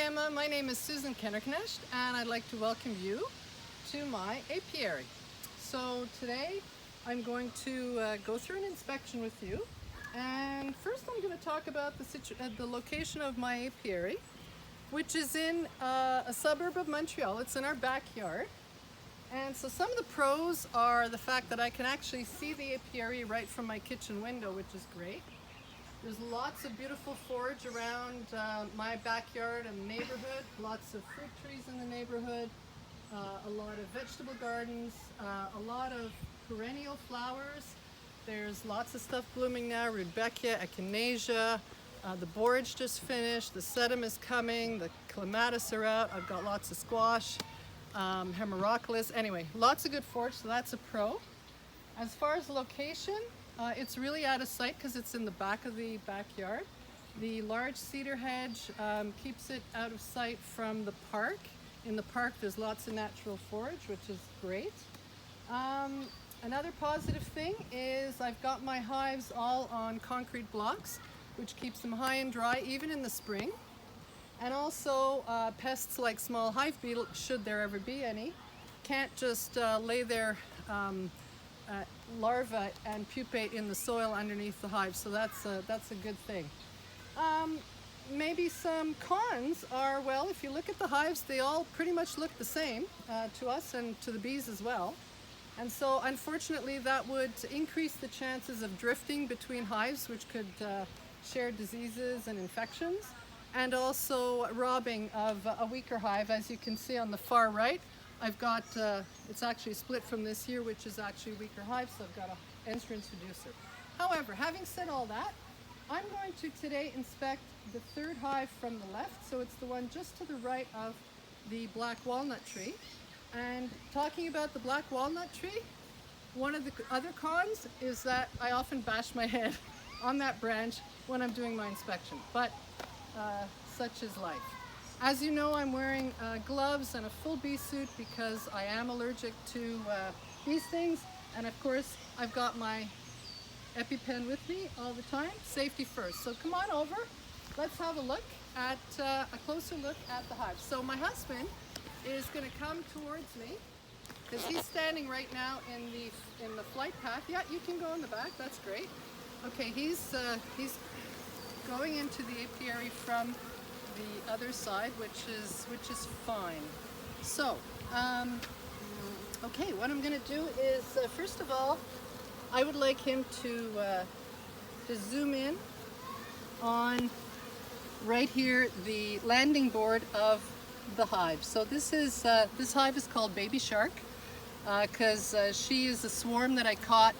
Emma, my name is Susan Kennerknecht and I'd like to welcome you to my apiary. So today I'm going to go through an inspection with you, and first I'm going to talk about the location of my apiary, which is in a suburb of Montreal. It's in our backyard, and so some of the pros are the fact that I can actually see the apiary right from my kitchen window, which is great. There's lots of beautiful forage around my backyard and the neighborhood, lots of fruit trees in the neighborhood, a lot of vegetable gardens, a lot of perennial flowers. There's lots of stuff blooming now: rudbeckia, echinacea, the borage just finished, the sedum is coming, the clematis are out, I've got lots of squash, hemerocallis. Anyway, lots of good forage, so that's a pro. As far as location, it's really out of sight because it's in the back of the backyard. The large cedar hedge keeps it out of sight from the park. In the park there's lots of natural forage, which is great. Another positive thing is I've got my hives all on concrete blocks, which keeps them high and dry even in the spring. And also pests like small hive beetle, should there ever be any, can't just lay their larvae and pupate in the soil underneath the hive, so that's a good thing. Maybe some cons are, well, if you look at the hives, they all pretty much look the same to us and to the bees as well. And so unfortunately that would increase the chances of drifting between hives, which could share diseases and infections, and also robbing of a weaker hive. As you can see on the far right, I've got, it's actually split from this year, which is actually weaker hive, so I've got an entrance reducer. However, having said all that, I'm going to today inspect the third hive from the left, so it's the one just to the right of the black walnut tree. And talking about the black walnut tree, one of the other cons is that I often bash my head on that branch when I'm doing my inspection, but such is life. As you know, I'm wearing gloves and a full bee suit because I am allergic to these things, and of course I've got my EpiPen with me all the time. Safety first. So come on over, let's have a look at a closer look at the hive. So my husband is going to come towards me because he's standing right now in the flight path. Yeah, you can go in the back, that's great. Okay, he's going into the apiary from the other side, which is fine. So okay, what I'm going to do is first of all, I would like him to zoom in on right here, the landing board of the hive. So this hive is called Baby Shark because she is a swarm that I caught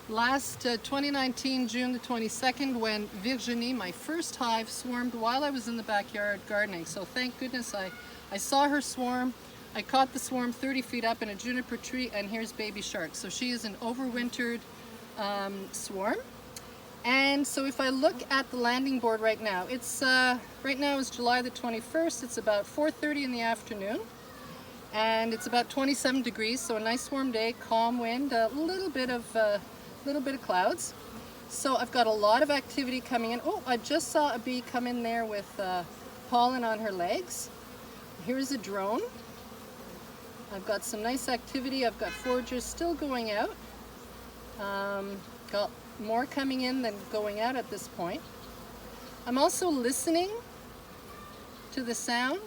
last 2019, June the 22nd, when Virginie, my first hive, swarmed while I was in the backyard gardening. So thank goodness I saw her swarm. I caught the swarm 30 feet up in a juniper tree, and here's Baby Shark. So she is an overwintered swarm. And so if I look at the landing board right now, it's right now is July the 21st. It's about 4:30 in the afternoon, and it's about 27 degrees, so a nice warm day, calm wind, a little bit of clouds. So I've got a lot of activity coming in. Oh, I just saw a bee come in there with pollen on her legs. Here's a drone. I've got some nice activity. I've got foragers still going out. Got more coming in than going out at this point. I'm also listening to the sound.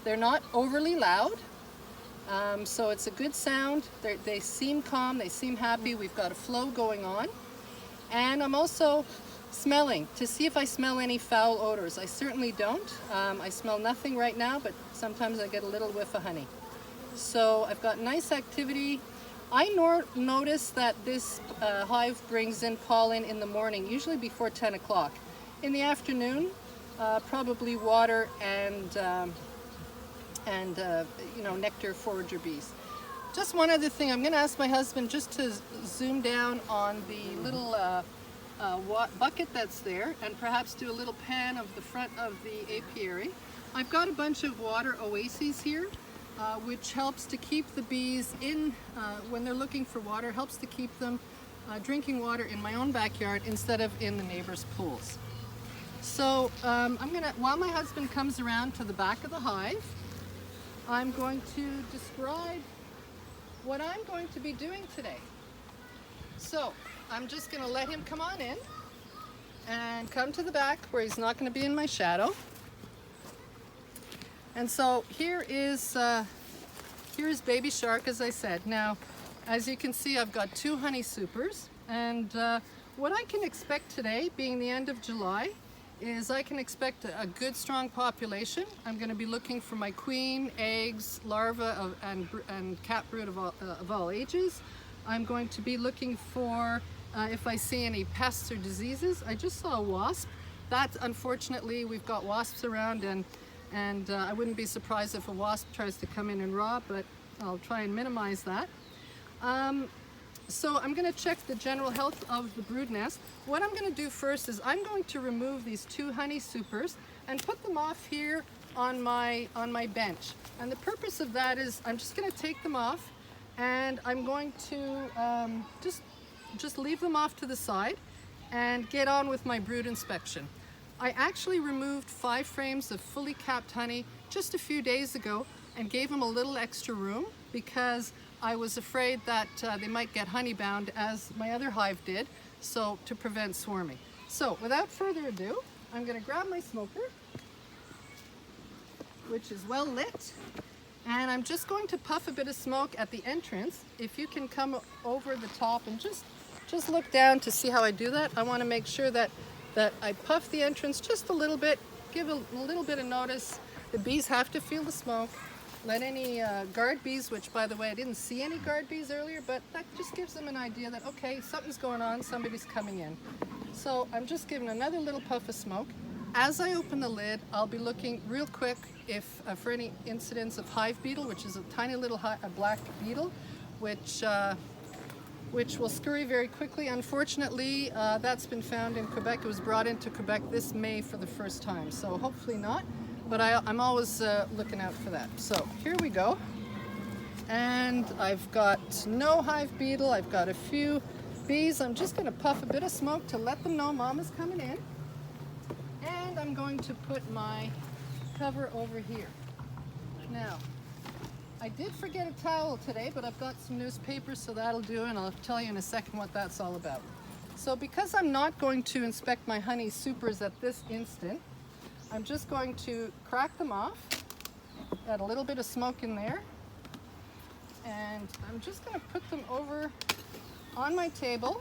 They're not overly loud. So it's a good sound. They seem calm, they seem happy. We've got a flow going on. And I'm also smelling to see if I smell any foul odors. I certainly don't. I smell nothing right now, but sometimes I get a little whiff of honey. So I've got nice activity. I notice that this hive brings in pollen in the morning, usually before 10 o'clock. In the afternoon, probably water and you know, nectar forager bees. Just one other thing, I'm going to ask my husband just to zoom down on the little bucket that's there and perhaps do a little pan of the front of the apiary. I've got a bunch of water oases here, which helps to keep the bees in, when they're looking for water, helps to keep them drinking water in my own backyard instead of in the neighbors' pools. So while my husband comes around to the back of the hive, I'm going to describe what I'm going to be doing today. So I'm just going to let him come on in and come to the back where he's not going to be in my shadow. And so here's baby shark, as I said. Now, as you can see, I've got 2 honey supers, and what I can expect today, being the end of July, is I can expect a good strong population. I'm going to be looking for my queen, eggs, larvae, and cat brood of all ages. I'm going to be looking for if I see any pests or diseases. I just saw a wasp. That, unfortunately, we've got wasps around, and I wouldn't be surprised if a wasp tries to come in and rob, but I'll try and minimize that. So I'm going to check the general health of the brood nest. What I'm going to do first is I'm going to remove these 2 honey supers and put them off here on my bench. And the purpose of that is I'm just going to take them off, and I'm going to just leave them off to the side and get on with my brood inspection. I actually removed 5 frames of fully capped honey just a few days ago and gave them a little extra room because I was afraid that they might get honey bound, as my other hive did, so to prevent swarming. So without further ado, I'm going to grab my smoker, which is well lit, and I'm just going to puff a bit of smoke at the entrance. If you can come over the top and just look down to see how I do that. I want to make sure that I puff the entrance just a little bit, give a little bit of notice. The bees have to feel the smoke. Let any guard bees, which by the way I didn't see any guard bees earlier, but that just gives them an idea that okay, something's going on, somebody's coming in. So I'm just giving another little puff of smoke. As I open the lid, I'll be looking real quick for any incidents of hive beetle, which is a tiny little black beetle, which will scurry very quickly. Unfortunately, that's been found in Quebec. It was brought into Quebec this May for the first time, so hopefully not. But I'm always looking out for that. So here we go. And I've got no hive beetle. I've got a few bees. I'm just going to puff a bit of smoke to let them know Mama's coming in. And I'm going to put my cover over here. Now, I did forget a towel today, but I've got some newspapers, so that'll do, and I'll tell you in a second what that's all about. So because I'm not going to inspect my honey supers at this instant, I'm just going to crack them off, add a little bit of smoke in there, and I'm just going to put them over on my table,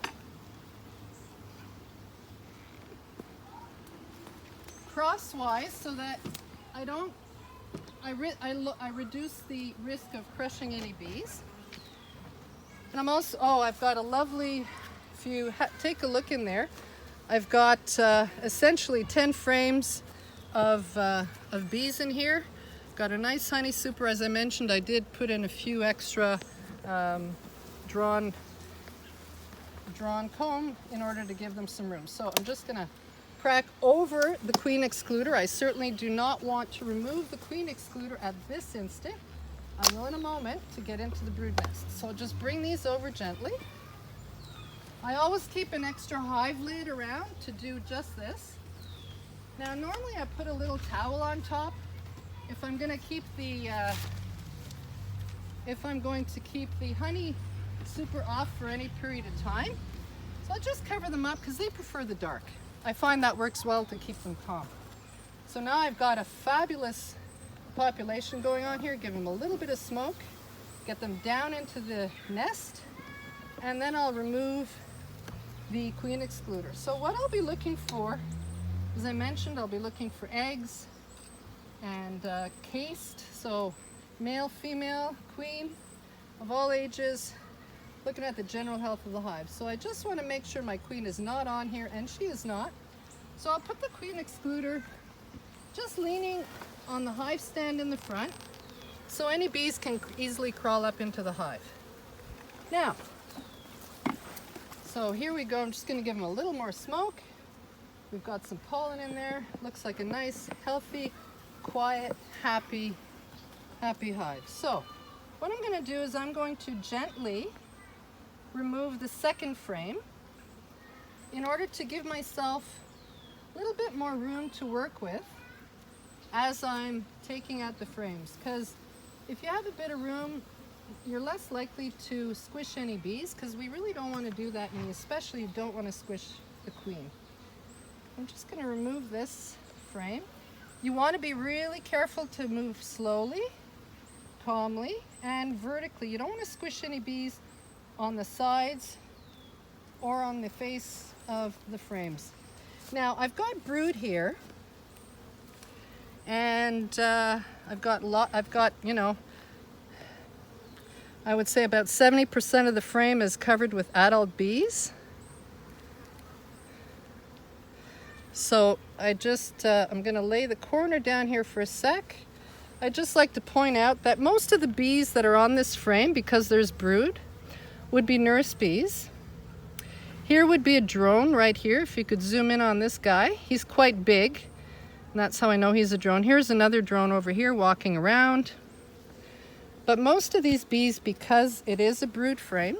crosswise, so that I reduce the risk of crushing any bees. And I'm also, I've got a lovely, if you take a look in there, I've got essentially 10 frames of bees in here. Got a nice honey super. As I mentioned, I did put in a few extra drawn comb in order to give them some room. So I'm just gonna crack over the queen excluder. I certainly do not want to remove the queen excluder at this instant. I will in a moment to get into the brood nest. So just bring these over gently. I always keep an extra hive lid around to do just this. Now normally I put a little towel on top if I'm going to keep the honey super off for any period of time. So I'll just cover them up because they prefer the dark. I find that works well to keep them calm. So now I've got a fabulous population going on here. Give them a little bit of smoke, get them down into the nest, and then I'll remove the queen excluder. So what I'll be looking for, as I mentioned, I'll be looking for eggs and cased, so male, female, queen of all ages, looking at the general health of the hive. So I just want to make sure my queen is not on here, and she is not. So I'll put the queen excluder just leaning on the hive stand in the front so any bees can easily crawl up into the hive. Now, so here we go. I'm just going to give them a little more smoke. We've got some pollen in there. Looks like a nice, healthy, quiet, happy hive. So what I'm going to do is I'm going to gently remove the second frame in order to give myself a little bit more room to work with as I'm taking out the frames, because if you have a bit of room, you're less likely to squish any bees, because we really don't want to do that, and you especially don't want to squish the queen. I'm just going to remove this frame. You want to be really careful to move slowly, calmly, and vertically. You don't want to squish any bees on the sides or on the face of the frames. Now I've got brood here, and I've got, you know, I would say about 70% of the frame is covered with adult bees. So I just, I'm going to lay the corner down here for a sec. I'd just like to point out that most of the bees that are on this frame, because there's brood, would be nurse bees. Here would be a drone right here, if you could zoom in on this guy. He's quite big, and that's how I know he's a drone. Here's another drone over here walking around. But most of these bees, because it is a brood frame,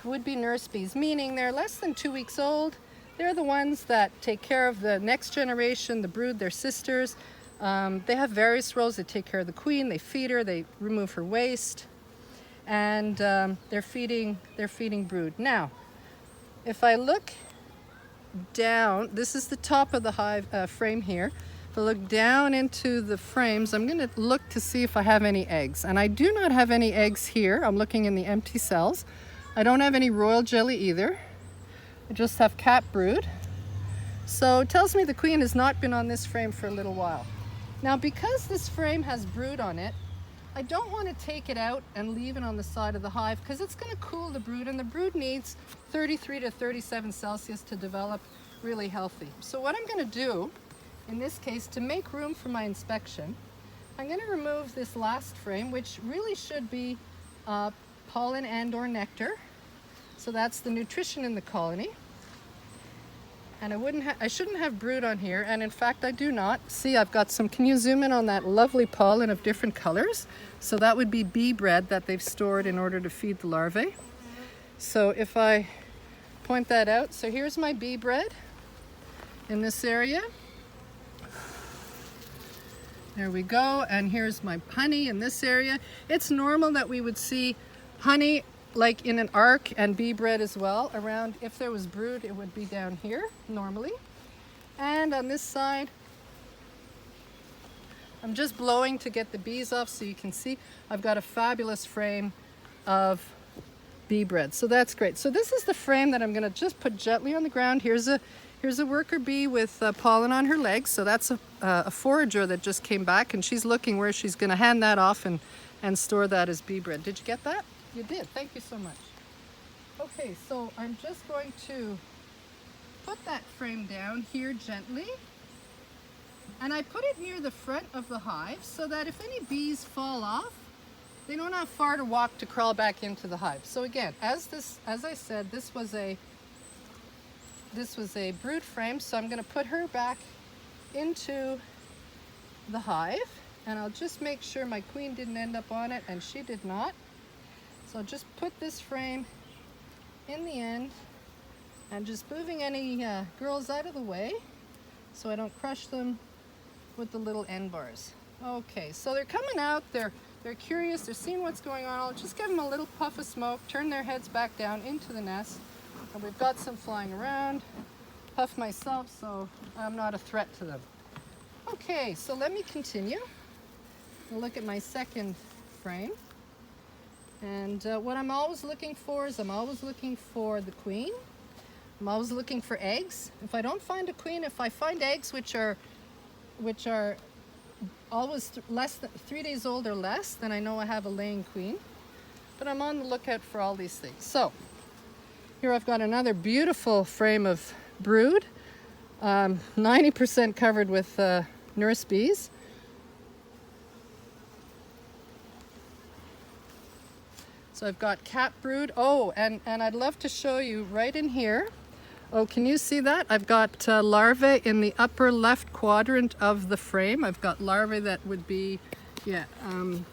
would be nurse bees, meaning they're less than 2 weeks old. They're the ones that take care of the next generation, the brood, their sisters. They have various roles. They take care of the queen, they feed her, they remove her waste, and they're feeding brood. Now, if I look down, this is the top of the hive frame here. If I look down into the frames, I'm going to look to see if I have any eggs. And I do not have any eggs here. I'm looking in the empty cells. I don't have any royal jelly either. I just have cap brood. So it tells me the queen has not been on this frame for a little while. Now, because this frame has brood on it, I don't want to take it out and leave it on the side of the hive, because it's going to cool the brood, and the brood needs 33 to 37 Celsius to develop really healthy. So what I'm going to do in this case, to make room for my inspection, I'm going to remove this last frame, which really should be pollen and or nectar. So that's the nutrition in the colony. And I shouldn't have brood on here, and in fact I do not. See, I've got some, can you zoom in on that lovely pollen of different colors? So that would be bee bread that they've stored in order to feed the larvae. So if I point that out, so here's my bee bread in this area. There we go, and here's my honey in this area. It's normal that we would see honey like in an arc, and bee bread as well around. If there was brood, it would be down here normally. And on this side, I'm just blowing to get the bees off so you can see I've got a fabulous frame of bee bread. So that's great. So this is the frame that I'm going to just put gently on the ground. Here's a worker bee with pollen on her legs. So that's a forager that just came back, and she's looking where she's going to hand that off and store that as bee bread. Did you get that? You did. Thank you so much. Okay, so I'm just going to put that frame down here gently, and I put it near the front of the hive so that if any bees fall off, they don't have far to walk to crawl back into the hive. So again, as I said, this was a brood frame, so I'm going to put her back into the hive, and I'll just make sure my queen didn't end up on it, and she did not. So just put this frame in the end, and just moving any girls out of the way so I don't crush them with the little end bars. Okay, so they're coming out, they're curious, they're seeing what's going on. I'll just give them a little puff of smoke, turn their heads back down into the nest, and we've got some flying around. Puff myself so I'm not a threat to them. Okay, so let me continue. I'll look at my second frame. And what I'm always looking for is I'm always looking for the queen. I'm always looking for eggs. If I don't find a queen, if I find eggs which are always less than 3 days old or less, then I know I have a laying queen. But I'm on the lookout for all these things. So here I've got another beautiful frame of brood, 90% covered with nurse bees. So I've got cap brood. Oh, and I'd love to show you right in here. Oh, can you see that? I've got larvae in the upper left quadrant of the frame. I've got larvae that would be, yeah, I'm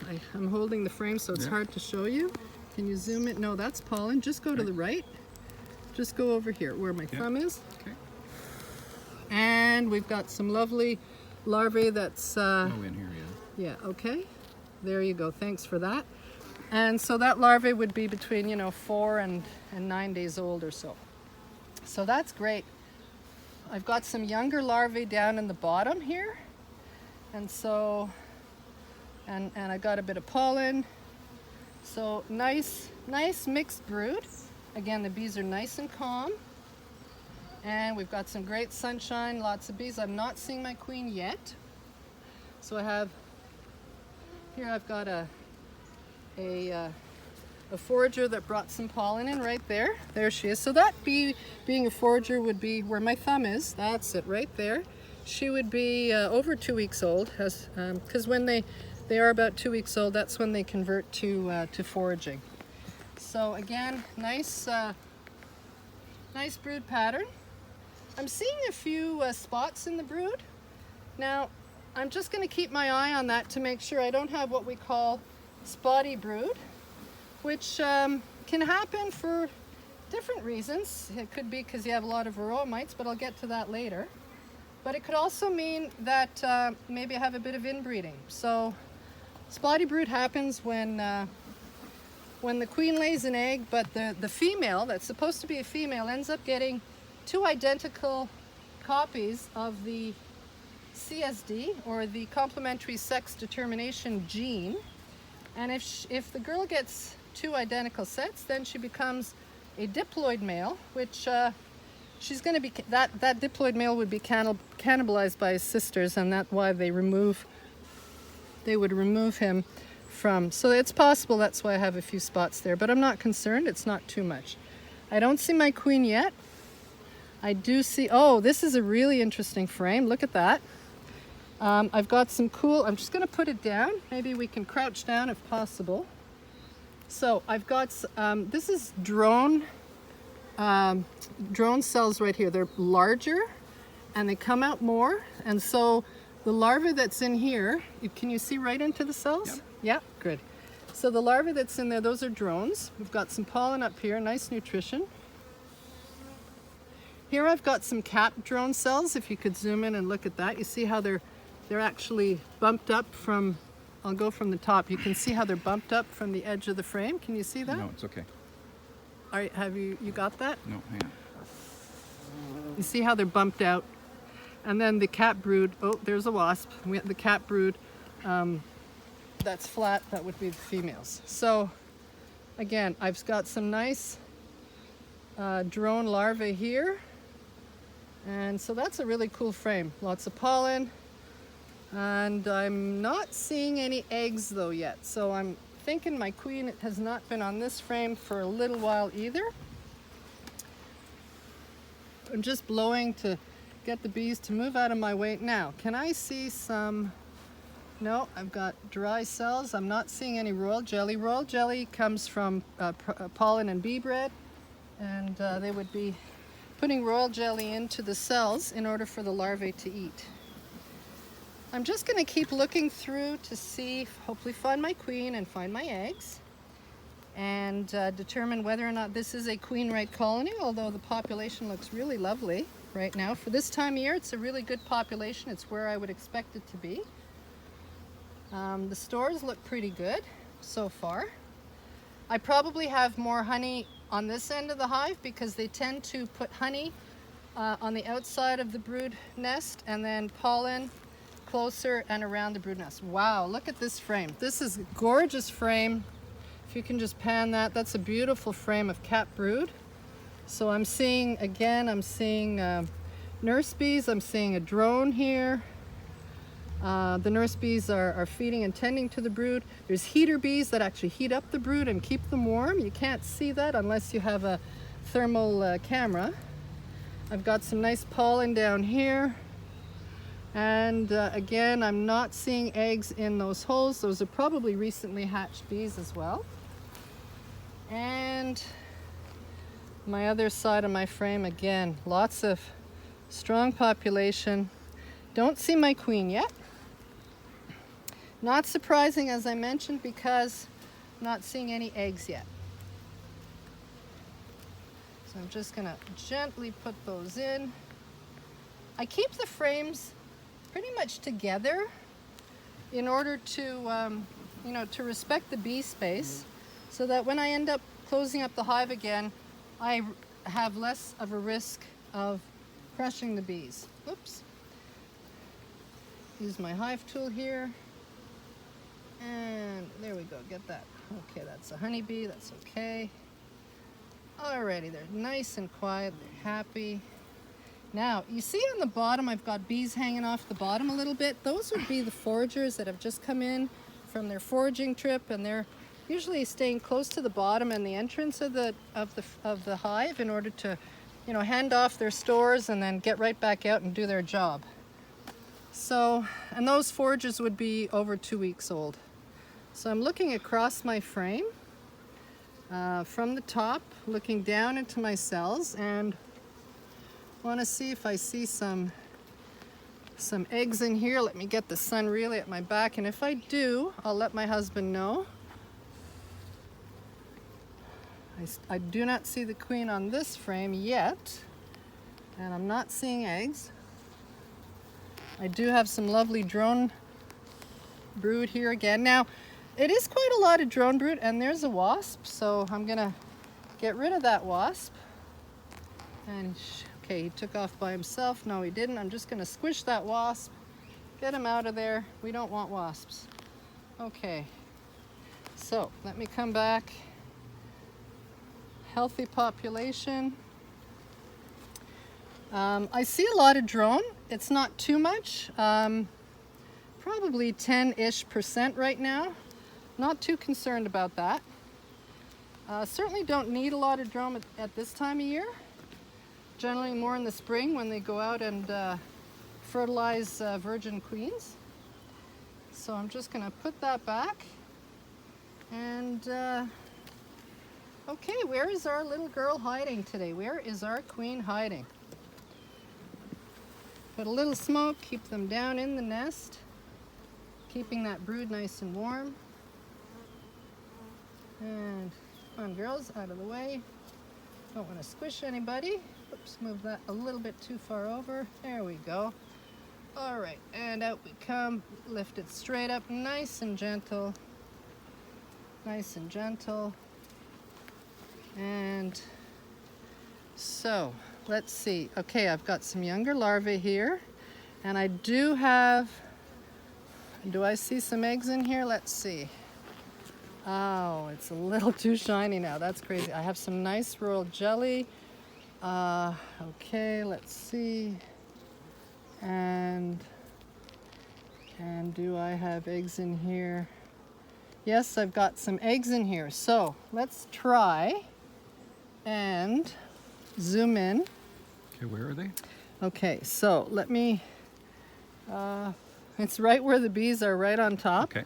holding the frame so it's hard to show you. Can you zoom in? No, that's pollen. Just go to the right. Just go over here where my thumb is. Okay. And we've got some lovely larvae that's... Oh, in here, yeah. Yeah, okay. There you go. Thanks for that. And so that larvae would be between, 4 and 9 days old or so. So that's great. I've got some younger larvae down in the bottom here. And so, and I got a bit of pollen. So nice mixed brood. Again, the bees are nice and calm. And we've got some great sunshine, lots of bees. I'm not seeing my queen yet. So I've got a forager that brought some pollen in right there. There she is. So that bee, being a forager, would be where my thumb is. That's it right there. She would be over 2 weeks old, because when they are about 2 weeks old, that's when they convert to foraging. So again, nice brood pattern. I'm seeing a few spots in the brood. Now, I'm just going to keep my eye on that to make sure I don't have what we call spotty brood, which can happen for different reasons. It could be because you have a lot of varroa mites, but I'll get to that later. But it could also mean that maybe I have a bit of inbreeding. So spotty brood happens when the queen lays an egg, but the female, that's supposed to be a female, ends up getting 2 identical copies of the CSD, or the complementary sex determination gene. And if the girl gets 2 identical sets, then she becomes a diploid male, which she's going to be, that diploid male would be cannibalized by his sisters, and that's why they would remove him from. So it's possible that's why I have a few spots there, but I'm not concerned. It's not too much. I don't see my queen yet. I do see, oh, this is a really interesting frame. Look at that. I've got some cool, I'm just going to put it down. Maybe we can crouch down if possible. So I've got, this is drone cells right here. They're larger and they come out more. And so the larvae that's in here, can you see right into the cells? Yep. Yeah, good. So the larvae that's in there, those are drones. We've got some pollen up here, nice nutrition. Here I've got some cap drone cells. If you could zoom in and look at that, you see how they're actually bumped up from, I'll go from the top. You can see how they're bumped up from the edge of the frame. Can you see that? No, it's okay. All right, have you got that? No, hang on. You see how they're bumped out? And then the cap brood, oh, there's a wasp. The cap brood, that's flat, that would be the females. So again, I've got some nice drone larvae here. And so that's a really cool frame. Lots of pollen. And I'm not seeing any eggs though yet. So I'm thinking my queen has not been on this frame for a little while either. I'm just blowing to get the bees to move out of my way. Now, can I see some? No, I've got dry cells. I'm not seeing any royal jelly. Royal jelly comes from pollen and bee bread. And they would be putting royal jelly into the cells in order for the larvae to eat. I'm just going to keep looking through to see, hopefully find my queen and find my eggs, and determine whether or not this is a queen-right colony, although the population looks really lovely right now. For this time of year, it's a really good population. It's where I would expect it to be. The stores look pretty good so far. I probably have more honey on this end of the hive because they tend to put honey on the outside of the brood nest and then pollen closer and around the brood nest. Wow, look at this frame. This is a gorgeous frame. If you can just pan that, that's a beautiful frame of cap brood. So I'm seeing, again, nurse bees. I'm seeing a drone here. The nurse bees are feeding and tending to the brood. There's heater bees that actually heat up the brood and keep them warm. You can't see that unless you have a thermal camera. I've got some nice pollen down here. And again, I'm not seeing eggs in those holes. Those are probably recently hatched bees as well. And my other side of my frame, again, lots of strong population. Don't see my queen yet. Not surprising, as I mentioned, because I'm not seeing any eggs yet. So I'm just going to gently put those in. I keep the frames pretty much together in order to, you know, to respect the bee space, so that when I end up closing up the hive again, I have less of a risk of crushing the bees. Oops. Use my hive tool here. And there we go, get that. Okay, that's a honeybee, that's okay. Alrighty, they're nice and quiet, they're happy. Now, you see on the bottom, I've got bees hanging off the bottom a little bit. Those would be the foragers that have just come in from their foraging trip, and they're usually staying close to the bottom and the entrance of the hive in order to, you know, hand off their stores and then get right back out and do their job. So, and those foragers would be over 2 weeks old. So I'm looking across my frame from the top, looking down into my cells, and want to see if I see some eggs in here. Let me get the sun really at my back, and if I do, I'll let my husband know. I do not see the queen on this frame yet, and I'm not seeing eggs. I do have some lovely drone brood here again. Now, it is quite a lot of drone brood, and there's a wasp, so I'm gonna get rid of that wasp. And okay, he took off by himself. No, he didn't. I'm just gonna squish that wasp, get him out of there. We don't want wasps. Okay, so let me come back. Healthy population. I see a lot of drone. It's not too much. Probably 10-ish% right now. Not too concerned about that. Certainly don't need a lot of drone at this time of year. Generally more in the spring when they go out and fertilize virgin queens. So I'm just gonna put that back. And okay, where is our little girl hiding today? Where is our queen hiding? Put a little smoke, keep them down in the nest, keeping that brood nice and warm. And come on, girls, out of the way. Don't want to squish anybody. Oops, move that a little bit too far over. There we go. All right, and out we come. Lift it straight up, nice and gentle. Nice and gentle. And so, let's see. Okay, I've got some younger larvae here, and I do have, do I see some eggs in here? Let's see. Oh, it's a little too shiny now. That's crazy. I have some nice royal jelly. Okay, let's see. And do I have eggs in here? Yes, I've got some eggs in here. So let's try and zoom in. Okay, where are they? Okay, so let me, it's right where the bees are, right on top. Okay.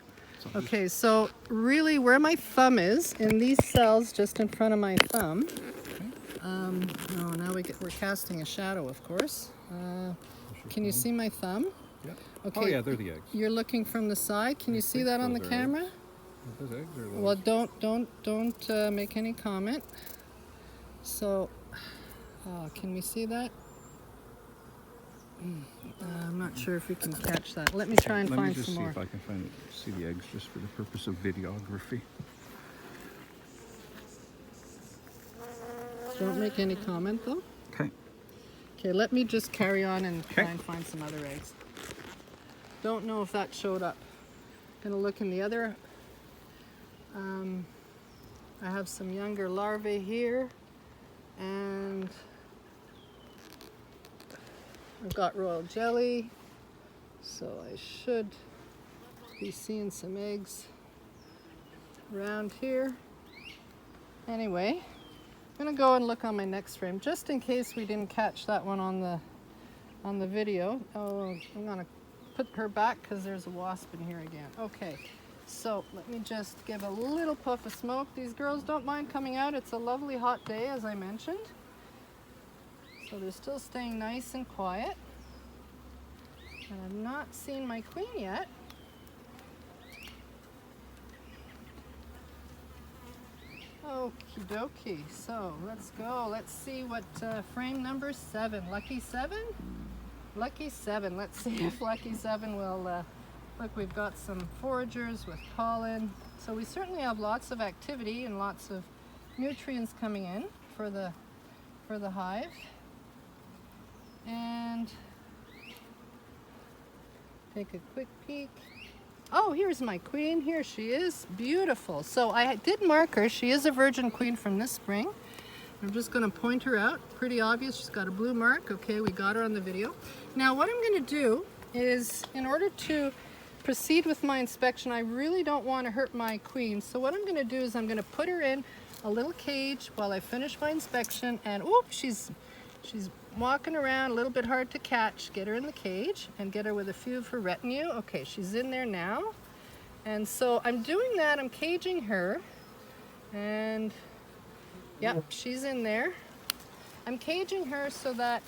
Okay, so really where my thumb is, in these cells just in front of my thumb. Oh, now we're casting a shadow, of course. Can you see my thumb? Yeah. Okay. Oh yeah, they're the eggs. You're looking from the side. Can you see that on the camera? Are those eggs or those? Well, don't make any comment. So, can we see that? I'm not sure if we can catch that. Let me try and find some more. Let me just see if I can see the eggs just for the purpose of videography. Don't make any comment though. Okay. Okay, let me just carry on and try and find some other eggs. Don't know if that showed up. Gonna look in the other. I have some younger larvae here, and I've got royal jelly, so I should be seeing some eggs around here. Anyway, I'm gonna go and look on my next frame just in case we didn't catch that one on the video. Oh, I'm gonna put her back because there's a wasp in here again. Okay, so let me just give a little puff of smoke. These girls don't mind coming out. It's a lovely hot day, as I mentioned. So they're still staying nice and quiet. And I've not seen my queen yet. Okie dokie, so let's go. Let's see what frame number 7, lucky 7? Lucky 7. Let's see if Lucky 7 will, look, we've got some foragers with pollen. So we certainly have lots of activity and lots of nutrients coming in for the hive. And take a quick peek. Oh, here's my queen. Here she is. Beautiful. So I did mark her. She is a virgin queen from this spring. I'm just going to point her out. Pretty obvious. She's got a blue mark. Okay, we got her on the video. Now what I'm going to do is, in order to proceed with my inspection, I really don't want to hurt my queen. So what I'm going to do is I'm going to put her in a little cage while I finish my inspection. And oops, she's walking around, a little bit hard to catch. Get her in the cage and get her with a few of her retinue. Okay, she's in there now. And so I'm doing that. I'm caging her. And yep, she's in there. I'm caging her so that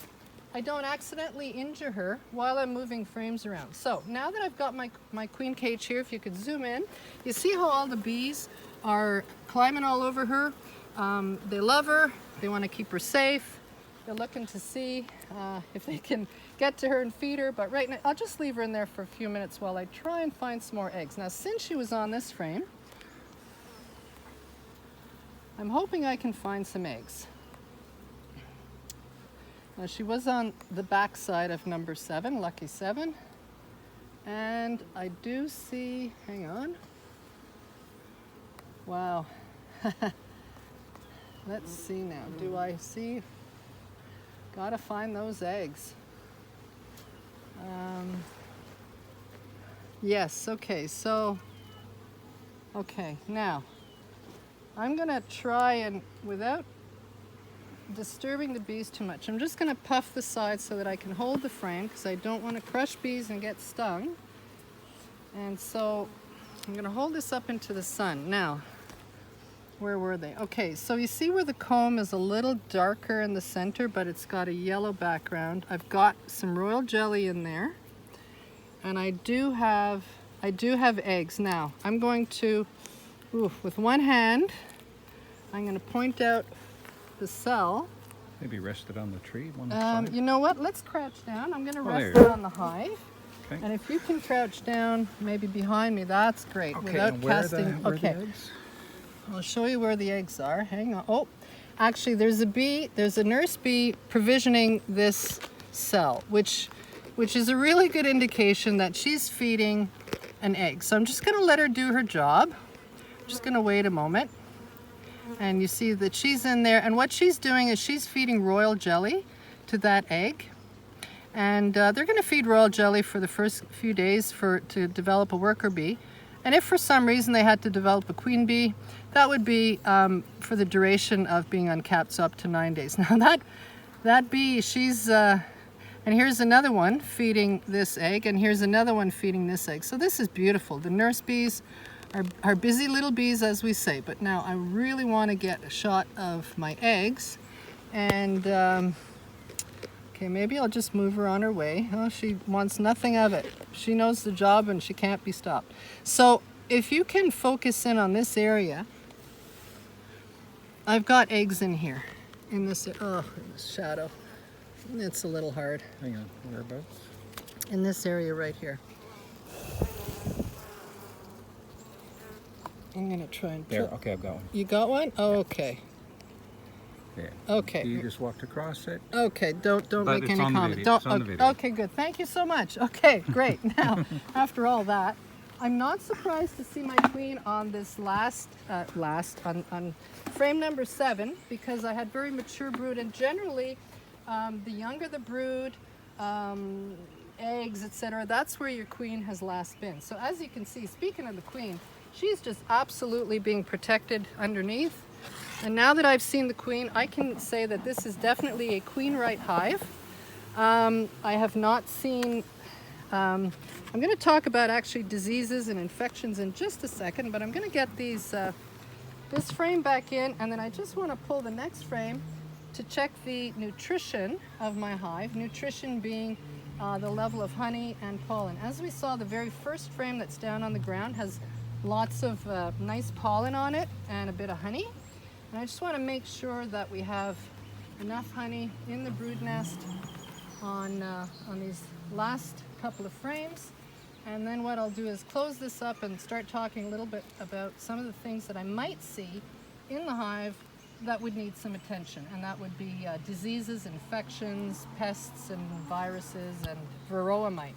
I don't accidentally injure her while I'm moving frames around. So now that I've got my queen cage here, if you could zoom in, you see how all the bees are climbing all over her. They love her. They want to keep her safe. They're looking to see if they can get to her and feed her. But right now, I'll just leave her in there for a few minutes while I try and find some more eggs. Now, since she was on this frame, I'm hoping I can find some eggs. Now, she was on the back side of number 7, Lucky 7. And I do see, hang on. Wow. Let's see now. Do I see? Gotta find those eggs. Yes, okay, so, okay, now, I'm gonna try and, without disturbing the bees too much, I'm just gonna puff the sides so that I can hold the frame, because I don't want to crush bees and get stung. And so, I'm gonna hold this up into the sun. Now, where were they? Okay, so you see where the comb is a little darker in the center, but it's got a yellow background. I've got some royal jelly in there, and I do have eggs. Now, I'm going to, with one hand, I'm going to point out the cell. Maybe rest it on the tree. One side. You know what? Let's crouch down. I'm going to rest it on the hive. Okay. And if you can crouch down, maybe behind me, that's great. Okay, without and where casting. are the eggs? I'll show you where the eggs are. Hang on. Oh, actually, there's a nurse bee provisioning this cell, which is a really good indication that she's feeding an egg. So I'm just going to let her do her job. I'm just going to wait a moment. And you see that she's in there. And what she's doing is she's feeding royal jelly to that egg. And they're going to feed royal jelly for the first few days to develop a worker bee. And if for some reason they had to develop a queen bee, that would be for the duration of being uncapped, so up to 9 days. Now that bee, she's, and here's another one feeding this egg, and here's another one feeding this egg. So this is beautiful. The nurse bees are busy little bees, as we say. But now I really want to get a shot of my eggs. And, okay, maybe I'll just move her on her way. Oh, she wants nothing of it. She knows the job and she can't be stopped. So if you can focus in on this area, I've got eggs in here. In this shadow. It's a little hard. Hang on, whereabouts? In this area right here. I'm gonna try and... There, okay, I've got one. You got one? Oh, okay. There. Okay. You just walked across it. Okay, don't But make it's any on the comment. video. It's on the video. Okay, good. Thank you so much. Okay, great. Now, after all that, I'm not surprised to see my queen on this on frame number 7, because I had very mature brood, and generally, the younger the brood, eggs, etc., that's where your queen has last been. So as you can see, speaking of the queen, she's just absolutely being protected underneath. And now that I've seen the queen, I can say that this is definitely a queen right hive. I have not seen, I'm going to talk about actually diseases and infections in just a second, but I'm going to get these, this frame back in, and then I just want to pull the next frame to check the nutrition of my hive, nutrition being the level of honey and pollen. As we saw, the very first frame that's down on the ground has lots of nice pollen on it and a bit of honey. And I just want to make sure that we have enough honey in the brood nest on these last couple of frames. And then what I'll do is close this up and start talking a little bit about some of the things that I might see in the hive that would need some attention. And that would be diseases, infections, pests and viruses, and varroa mite.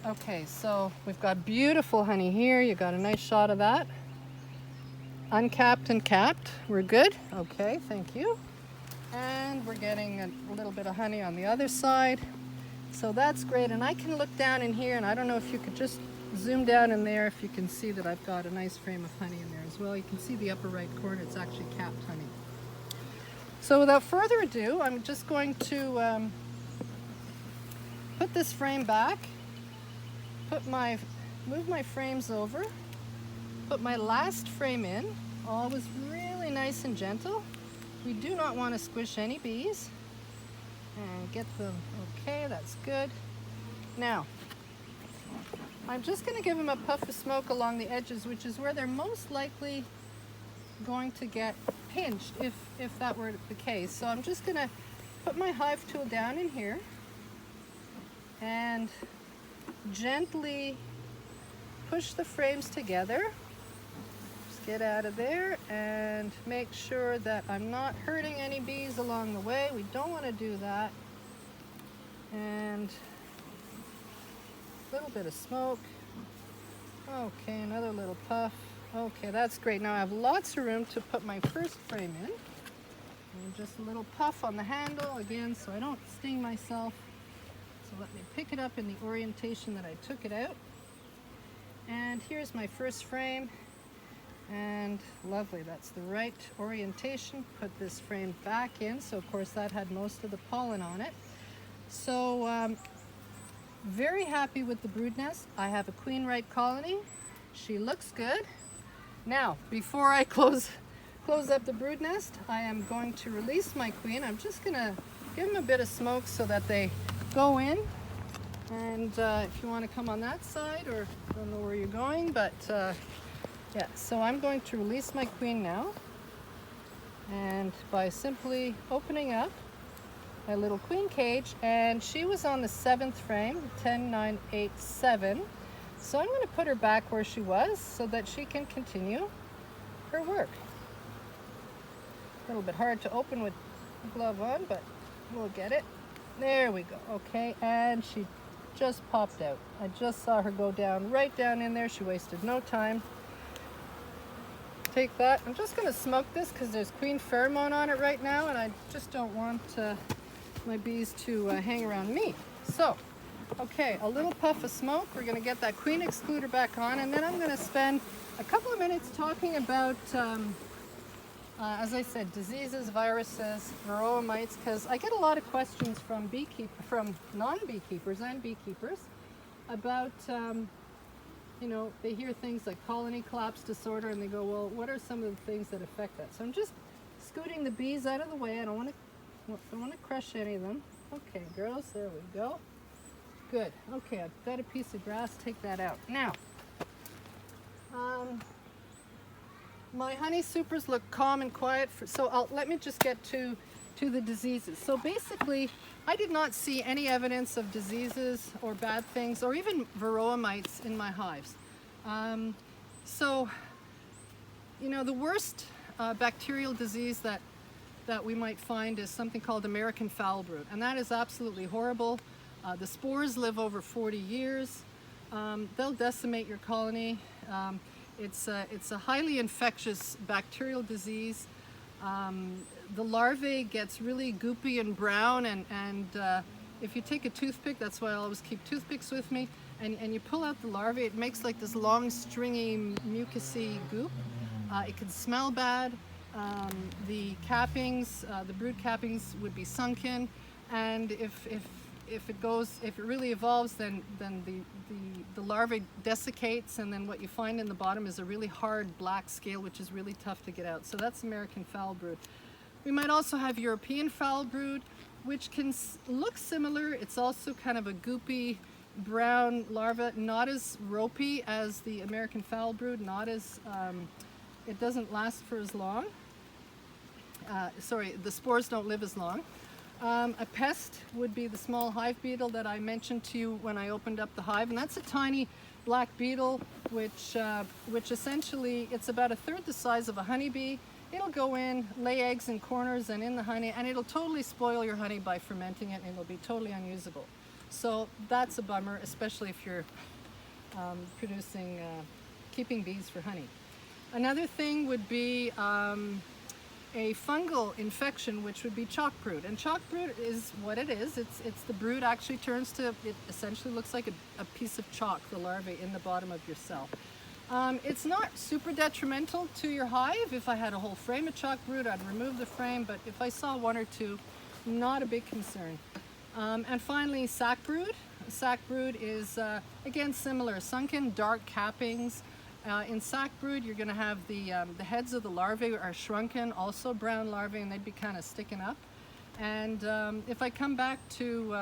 Okay, so we've got beautiful honey here. You got a nice shot of that. Uncapped and capped. We're good. Okay, thank you. And we're getting a little bit of honey on the other side. So that's great. And I can look down in here, and I don't know if you could just zoom down in there if you can see that I've got a nice frame of honey in there as well. You can see the upper right corner. It's actually capped honey. So without further ado, I'm just going to put this frame back, move my frames over, put my last frame in, always really nice and gentle. We do not want to squish any bees. And get them, okay, that's good. Now, I'm just going to give them a puff of smoke along the edges, which is where they're most likely going to get pinched if that were the case. So I'm just going to put my hive tool down in here and gently push the frames together. Just get out of there and make sure that I'm not hurting any bees along the way. We don't want to do that. And a little bit of smoke. Okay, another little puff. Okay, that's great. Now I have lots of room to put my first frame in. And just a little puff on the handle again so I don't sting myself. So let me pick it up in the orientation that I took it out. And here's my first frame. And lovely, that's the right orientation. Put this frame back in. So of course that had most of the pollen on it. So very happy with the brood nest. I have a queen right colony. She looks good. Now, before I close up the brood nest, I am going to release my queen. I'm just gonna give them a bit of smoke so that they go in. And if you want to come on that side, or I don't know where you're going, but yeah, so I'm going to release my queen now. And by simply opening up my little queen cage, and she was on the 7th frame, 10, 9, 8, 7. So I'm going to put her back where she was so that she can continue her work. A little bit hard to open with the glove on, but we'll get it. There we go. Okay, and she just popped out. I just saw her go down, right down in there. She wasted no time. Take that. I'm just going to smoke this because there's queen pheromone on it right now, and I just don't want my bees to hang around me. So, okay, a little puff of smoke. We're going to get that queen excluder back on, and then I'm going to spend a couple of minutes talking about, as I said, diseases, viruses, varroa mites, because I get a lot of questions from non-beekeepers and beekeepers about, you know, they hear things like colony collapse disorder, and they go, well, what are some of the things that affect that? So I'm just scooting the bees out of the way. I don't want to crush any of them. Okay, girls, there we go. Good. Okay, I've got a piece of grass. Take that out. Now, my honey supers look calm and quiet, so let me just get to the diseases. So basically, I did not see any evidence of diseases or bad things or even varroa mites in my hives. So, you know, the worst bacterial disease that we might find is something called American foul brood, and that is absolutely horrible. The spores live over 40 years. They'll decimate your colony. It's a highly infectious bacterial disease. The larvae gets really goopy and brown, and if you take a toothpick, that's why I always keep toothpicks with me, and you pull out the larvae, it makes like this long stringy mucousy goop. It can smell bad. The cappings, the brood cappings would be sunken, and if it really evolves, then the larvae desiccates, and then what you find in the bottom is a really hard black scale, which is really tough to get out. So that's American foul brood. We might also have European foul brood, which can look similar. It's also kind of a goopy brown larva, not as ropey as the American foul brood, not as, it doesn't last for as long. Sorry, the spores don't live as long. A pest would be the small hive beetle that I mentioned to you when I opened up the hive, and that's a tiny black beetle which essentially, it's about a third the size of a honeybee. It'll go in, lay eggs in corners and in the honey, and it'll totally spoil your honey by fermenting it, and it'll be totally unusable. So that's a bummer, especially if you're keeping bees for honey. Another thing would be a fungal infection, which would be chalk brood. And chalk brood is what it is. It's the brood actually turns to, it essentially looks like a piece of chalk, the larvae in the bottom of your cell. It's not super detrimental to your hive. If I had a whole frame of chalk brood, I'd remove the frame, but if I saw one or two, not a big concern. And finally, sac brood. Sac brood is, again, similar, sunken dark cappings. In sac brood, you're going to have the heads of the larvae are shrunken, also brown larvae, and they'd be kind of sticking up. And if I come back to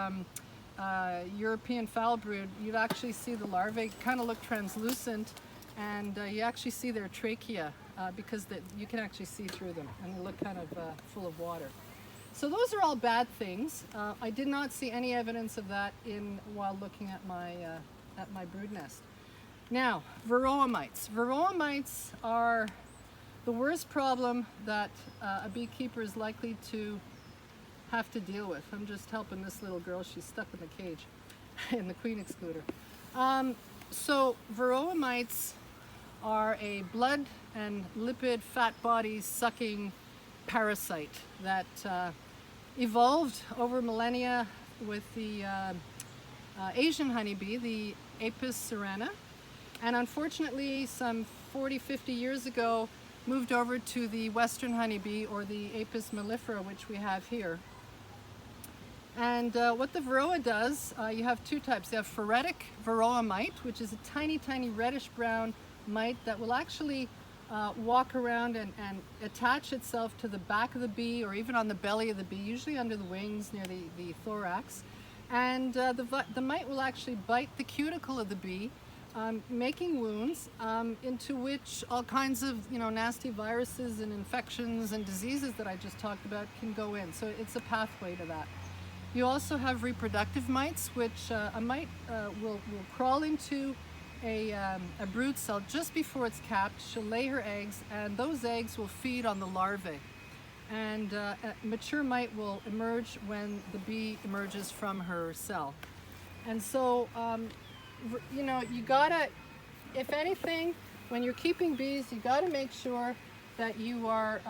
European foul brood, you'd actually see the larvae kind of look translucent, and you actually see their trachea because you can actually see through them, and they look kind of full of water. So those are all bad things. I did not see any evidence of that while looking at my brood nest. Now, varroa mites. Varroa mites are the worst problem that a beekeeper is likely to have to deal with. I'm just helping this little girl. She's stuck in the cage in the queen excluder. So varroa mites are a blood and lipid fat body sucking parasite that evolved over millennia with the Asian honeybee, the Apis cerana. And unfortunately, some 40-50 years ago, moved over to the western honeybee, or the Apis mellifera, which we have here. And what the varroa does, you have two types. You have phoretic varroa mite, which is a tiny, tiny reddish-brown mite that will actually walk around and attach itself to the back of the bee, or even on the belly of the bee, usually under the wings near the thorax. And the mite will actually bite the cuticle of the bee, making wounds into which all kinds of nasty viruses and infections and diseases that I just talked about can go in. So it's a pathway to that. You also have reproductive mites, which a mite will crawl into a brood cell just before it's capped. She'll lay her eggs, and those eggs will feed on the larvae. And a mature mite will emerge when the bee emerges from her cell. And so you gotta, if anything, when you're keeping bees, you gotta make sure that you are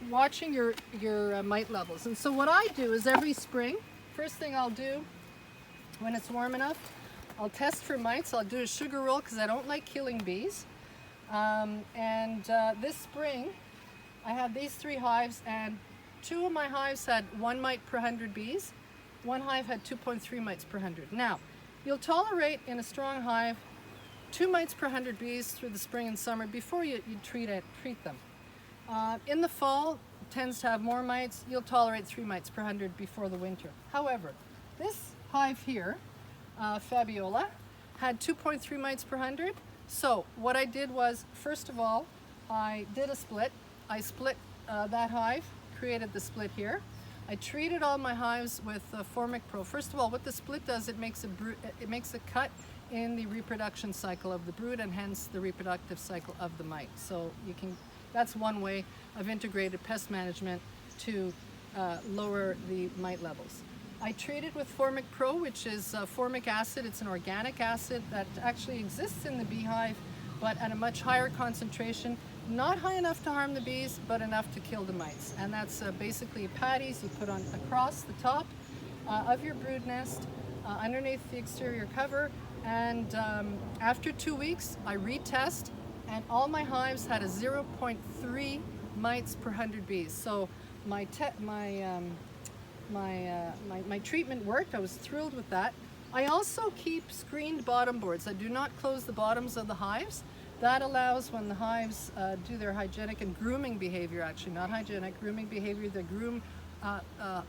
watching your mite levels. And so what I do is every spring, first thing I'll do when it's warm enough, I'll test for mites. I'll do a sugar roll because I don't like killing bees. This spring, I had these 3 hives, and 2 of my hives had 1 mite per 100 bees. 1 hive had 2.3 mites per 100. Now, you'll tolerate in a strong hive 2 mites per 100 bees through the spring and summer before you treat them. In the fall, it tends to have more mites. You'll tolerate 3 mites per 100 before the winter. However, this hive here, Fabiola, had 2.3 mites per 100. So what I did was, first of all, I did a split. I split that hive, created the split here. I treated all my hives with Formic Pro. First of all, what the split does, it makes a cut in the reproduction cycle of the brood, and hence the reproductive cycle of the mite. So that's one way of integrated pest management to lower the mite levels. I treated with Formic Pro, which is formic acid. It's an organic acid that actually exists in the beehive, but at a much higher concentration. Not high enough to harm the bees, but enough to kill the mites. And that's basically patties you put on across the top of your brood nest, underneath the exterior cover. And after 2 weeks, I retest, and all my hives had a 0.3 mites per 100 bees. So my treatment worked. I was thrilled with that. I also keep screened bottom boards. I do not close the bottoms of the hives. That allows, when the hives do their hygienic and grooming behavior, actually not hygienic, grooming behavior, they groom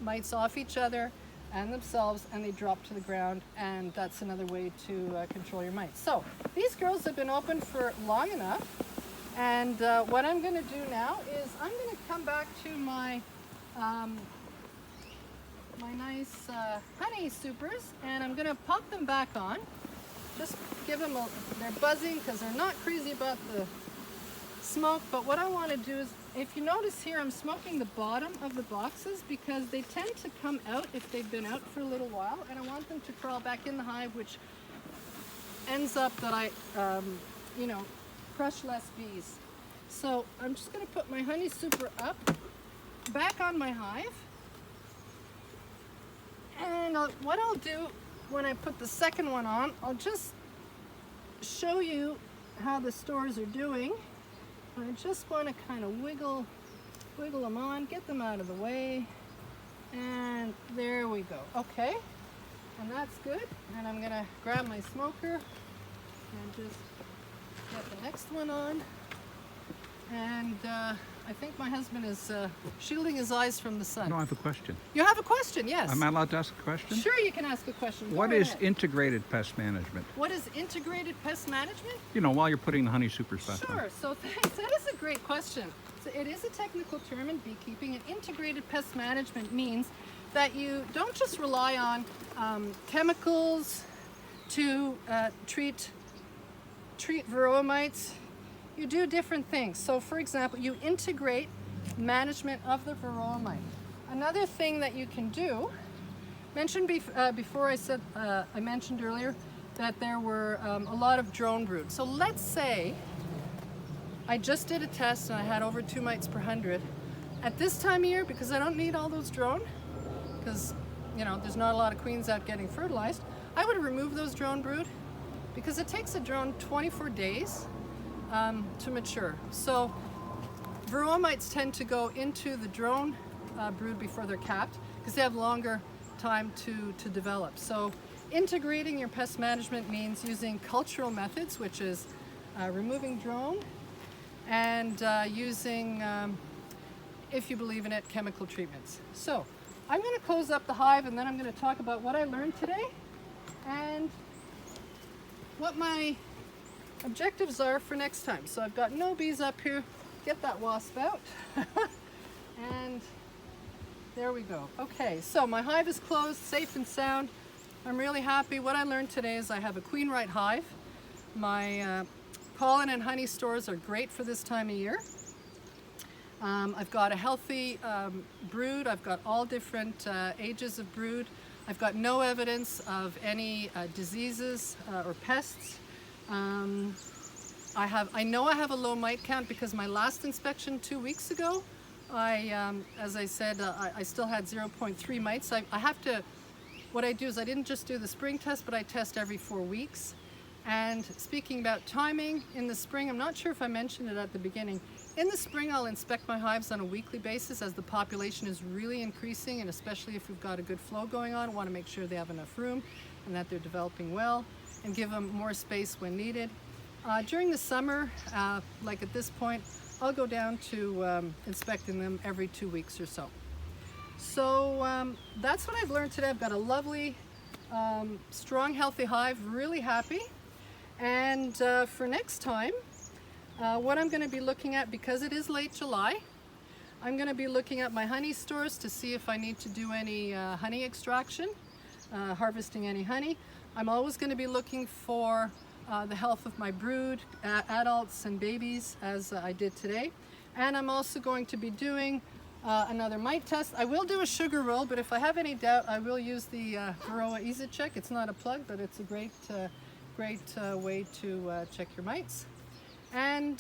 mites off each other and themselves, and they drop to the ground, and that's another way to control your mites. So these girls have been open for long enough, and what I'm going to do now is I'm going to come back to my my nice honey supers, and I'm gonna pop them back on. Just give them they're buzzing because they're not crazy about the smoke, but what I want to do is, if you notice here, I'm smoking the bottom of the boxes because they tend to come out if they've been out for a little while, and I want them to crawl back in the hive, which ends up that I, you know, crush less bees. So I'm just going to put my honey super up, back on my hive, and what I'll do when I put the second one on, I'll just show you how the stores are doing. I just want to kind of wiggle them on, get them out of the way, and there we go. Okay, and that's good. And I'm going to grab my smoker and just get the next one on. And I think my husband is shielding his eyes from the sun. No, I have a question. You have a question, yes. Am I allowed to ask a question? Sure, you can ask a question. What Go is ahead. integrated pest management? What is integrated pest management? You know, while you're putting the honey supers back on. Sure, so thanks. That is a great question. So it is a technical term in beekeeping, and integrated pest management means that you don't just rely on chemicals to treat varroa mites. You do different things. So for example, you integrate management of the varroa mite. Another thing that you can do, before I mentioned earlier that there were a lot of drone brood. So let's say I just did a test and I had over 2 mites per 100. At this time of year, because I don't need all those drone, because you know there's not a lot of queens out getting fertilized, I would remove those drone brood because it takes a drone 24 days to mature. So varroa mites tend to go into the drone brood before they're capped because they have longer time to develop. So integrating your pest management means using cultural methods, which is removing drone and using, if you believe in it, chemical treatments. So I'm going to close up the hive and then I'm going to talk about what I learned today and what my objectives are for next time. So I've got no bees up here. Get that wasp out. And there we go. Okay, so my hive is closed, safe and sound. I'm really happy. What I learned today is I have a queen right hive. My pollen and honey stores are great for this time of year. I've got a healthy brood. I've got all different ages of brood. I've got no evidence of any diseases or pests. I know I have a low mite count because my last inspection 2 weeks ago, as I said, I still had 0.3 mites. What I do is I didn't just do the spring test, but I test every 4 weeks. And speaking about timing, in the spring, I'm not sure if I mentioned it at the beginning, in the spring I'll inspect my hives on a weekly basis as the population is really increasing, and especially if we've got a good flow going on, I want to make sure they have enough room and that they're developing well, and give them more space when needed. During the summer, like at this point, I'll go down to inspecting them every 2 weeks or so. So that's what I've learned today. I've got a lovely, strong, healthy hive, really happy. And for next time, what I'm going to be looking at, because it is late July, I'm going to be looking at my honey stores to see if I need to do any honey extraction, harvesting any honey. I'm always going to be looking for the health of my brood, adults and babies, as I did today. And I'm also going to be doing another mite test. I will do a sugar roll, but if I have any doubt, I will use the Varroa Easy Check. It's not a plug, but it's a great way to check your mites. And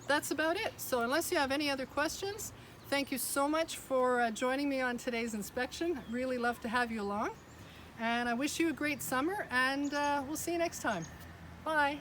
that's about it. So unless you have any other questions, thank you so much for joining me on today's inspection. Really love to have you along. And I wish you a great summer, and we'll see you next time. Bye.